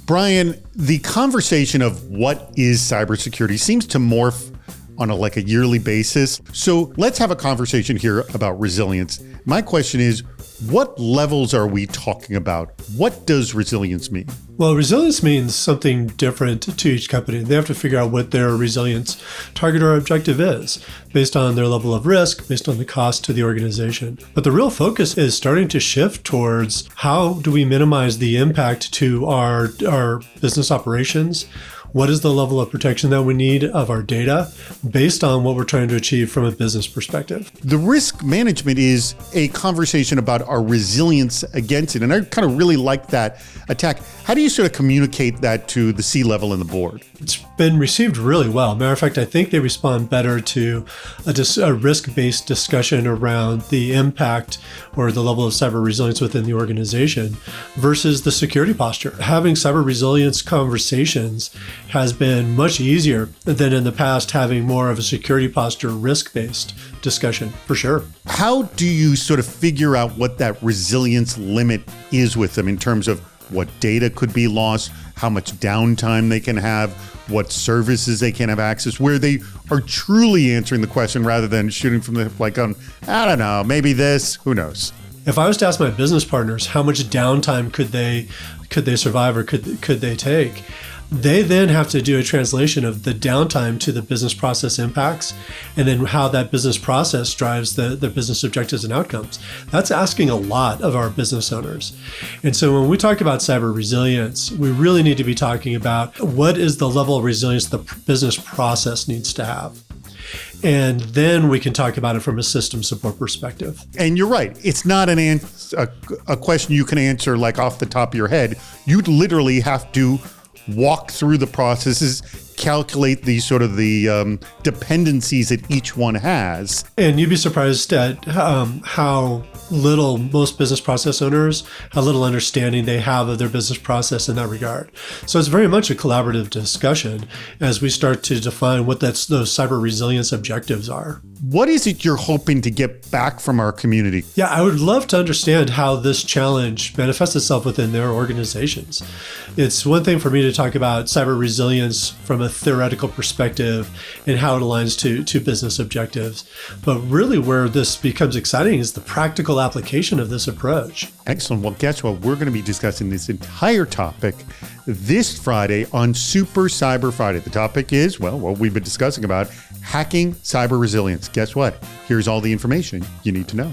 Brian, the conversation of what is cybersecurity seems to morph on a yearly basis. So let's have a conversation here about resilience. My question is, what levels are we talking about? What does resilience mean? Well, resilience means something different to each company. They have to figure out what their resilience target or objective is based on their level of risk, based on the cost to the organization. But the real focus is starting to shift towards how do we minimize the impact to our business operations? What is the level of protection that we need of our data based on what we're trying to achieve from a business perspective? The risk management is a conversation about our resilience against it. And I kind of really like that attack. How do you sort of communicate that to the C-level and the board? It's been received really well. Matter of fact, I think they respond better to a risk-based discussion around the impact or the level of cyber resilience within the organization versus the security posture. Having cyber resilience conversations has been much easier than in the past having more of a security posture risk-based discussion, for sure. How do you sort of figure out what that resilience limit is with them in terms of what data could be lost, how much downtime they can have, what services they can have access, where they are truly answering the question rather than shooting from the hip I don't know, maybe this, who knows? If I was to ask my business partners how much downtime could they survive or could they take, they then have to do a translation of the downtime to the business process impacts and then how that business process drives the business objectives and outcomes. That's asking a lot of our business owners. And so when we talk about cyber resilience, we really need to be talking about what is the level of resilience the business process needs to have. And then we can talk about it from a system support perspective. And you're right. It's not a question you can answer off the top of your head. You literally have to walk through the processes, calculate the dependencies that each one has. And you'd be surprised at how little most business process owners, how little understanding they have of their business process in that regard. So it's very much a collaborative discussion as we start to define what those cyber resilience objectives are. What is it you're hoping to get back from our community? Yeah, I would love to understand how this challenge manifests itself within their organizations. It's one thing for me to talk about cyber resilience from a theoretical perspective and how it aligns to business objectives. But really where this becomes exciting is the practical application of this approach. Excellent. Well, guess what? We're going to be discussing this entire topic this Friday on Super Cyber Friday. The topic is, what we've been discussing about, hacking cyber resilience. Guess what? Here's all the information you need to know.